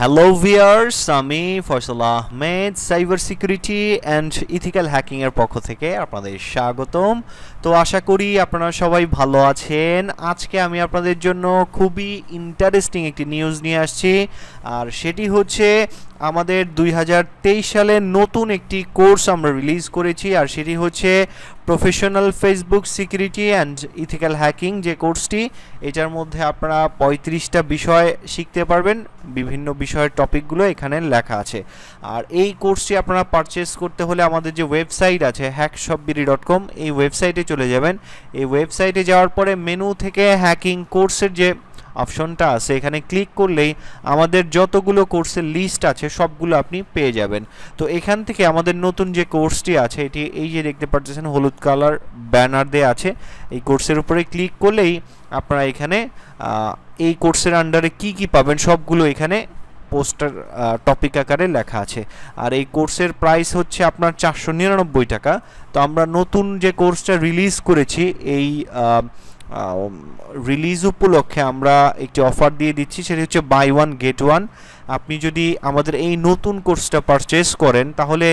Hello viewers, আমি Faisal Ahmed cyber security and ethical hacking এর পক্ষ থেকে আপনাদের স্বাগতম। তো আশা করি আপনারা সবাই ভালো আছেন। আজকে আমি আপনাদের জন্য খুবই ইন্টারেস্টিং একটি নিউজ নিয়ে আসছি, আর সেটি হচ্ছে আমাদের 2023 সালের নতুন একটি কোর্স আমরা রিলিজ করেছি, আর সেটি হচ্ছে professional Facebook security and ethical hacking. যে কোর্সটি, এটার মধ্যে আপনারা 35টা বিষয় শিখতে পারবেন। বিভিন্ন বিষয়ের টপিকগুলো এখানে লেখা আছে। আর এই কোর্সটি আপনারা পারচেস করতে হলে আমাদের যে ওয়েবসাইট আছে hackshopbiri.com, এই ওয়েবসাইটে চলে যাবেন। এই ওয়েবসাইটে যাওয়ার পরে মেনু থেকে হ্যাকিং কোর্সের যে অপশনটা আছে, এখানে ক্লিক করলেই আমাদের যতগুলো কোর্সের লিস্ট আছে সবগুলো আপনি পেয়ে যাবেন। তো এখান থেকে আমাদের নতুন যে কোর্সটি আছে, এটি এই যে দেখতে পাচ্ছেন হলুদ কালার ব্যানার দেওয়া আছে, এই কোর্সের উপরে ক্লিক করলেই আপনারা এখানে এই কোর্সের আন্ডারে কি পাবেন সবগুলো এখানে পোস্টার টপিক আকারে লেখা আছে। আর এই কোর্সের প্রাইস হচ্ছে আপনার 499 টাকা। তো আমরা নতুন যে কোর্সটা রিলিজ করেছি, এই রিলিজ উপলক্ষে আমরা একটি অফার দিয়ে দিচ্ছি, সেটি হচ্ছে বাই ওয়ান গেট ওয়ান। আপনি যদি আমাদের এই নতুন কোর্সটা পারচেস করেন, তাহলে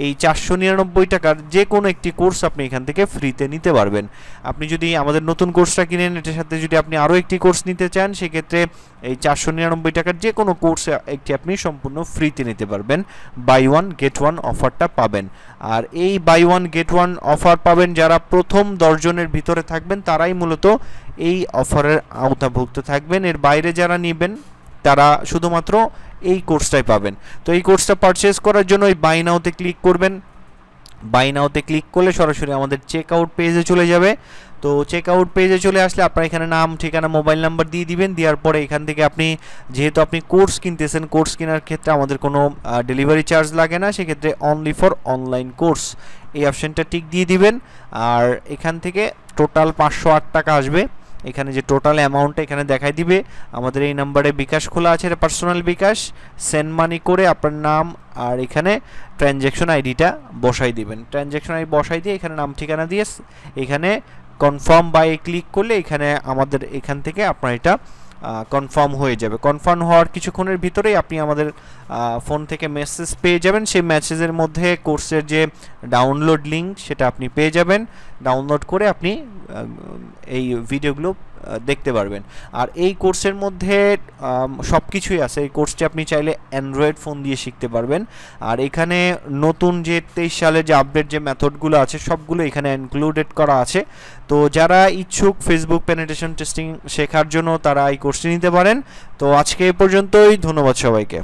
এই 499 টাকার যে কোনো একটি কোর্স আপনি এখান থেকে ফ্রিতে নিতে পারবেন। আপনি যদি আমাদের নতুন কোর্সটা কিনেন, এটার সাথে যদি আপনি আরও একটি কোর্স নিতে চান, সেক্ষেত্রে এই 499 টাকার যে কোনো কোর্স একটি আপনি সম্পূর্ণ ফ্রিতে নিতে পারবেন। বাই ওয়ান গেট ওয়ান অফারটা পাবেন। আর এই buy one get one offer পাবেন যারা প্রথম 10 জনের ভিতরে থাকবেন, তারাই মূলত এই অফারের আওতাভুক্ত থাকবেন। এর বাইরে যারা নেবেন তারা শুধুমাত্র এই কোর্সটাই পাবেন। তো এই কোর্সটা পারচেস করার জন্য এই বাই নাওতে ক্লিক করবেন। বাই নাওতে ক্লিক করলে সরাসরি আমাদের চেক আউট পেজে চলে যাবে। তো চেক আউট পেজে চলে আসলে আপনার এখানে নাম, ঠিকানা, মোবাইল নাম্বার দিয়ে দিবেন। দেওয়ার পরে এখান থেকে আপনি যেহেতু আপনি কোর্স কিনতেছেন, কোর্স কেনার ক্ষেত্রে আমাদের কোনো ডেলিভারি চার্জ লাগে না, সেক্ষেত্রে অনলি ফর অনলাইন কোর্স এই অপশানটা টিক দিয়ে দিবেন। আর এখান থেকে টোটাল 508 টাকা আসবে। এখানে যে টোটাল অ্যামাউন্টটা এখানে দেখাই দিবে। আমাদের এই নাম্বারে বিকাশ খোলা আছে, এটা পার্সোনাল বিকাশ। সেন্ড মানি করে আপনার নাম আর এখানে ট্রানজ্যাকশন আইডিটা বসাই দিবেন। ট্রানজ্যাকশন আইডি বসাই দিয়ে এখানে নাম ঠিকানা দিয়ে এখানে কনফার্ম বাই ক্লিক করলে এখানে আমাদের এখান থেকে আপনার এটা কনফার্ম হয়ে যাবে। কনফার্ম হওয়ার কিছুক্ষণের ভিতরেই আপনি আমাদের ফোন থেকে মেসেজ পেয়ে যাবেন। সেই মেসেজের মধ্যে কোর্সের যে ডাউনলোড লিঙ্ক সেটা আপনি পেয়ে যাবেন। ডাউনলোড করে আপনি এই ভিডিওগুলো দেখতে পারবেন। আর এই কোর্সের মধ্যে সব কিছুই আছে। এই কোর্সটি আপনি চাইলে অ্যান্ড্রয়েড ফোন দিয়ে শিখতে পারবেন। আর এখানে নতুন যে 23 সালে যে আপডেট যে মেথডগুলো আছে সবগুলো এখানে ইনক্লুডেড করা আছে। তো যারা ইচ্ছুক ফেসবুক পেনিট্রেশন টেস্টিং শেখার জন্য, তারা এই কোর্সটি নিতে পারেন। তো আজকে এই পর্যন্তই, ধন্যবাদ সবাইকে।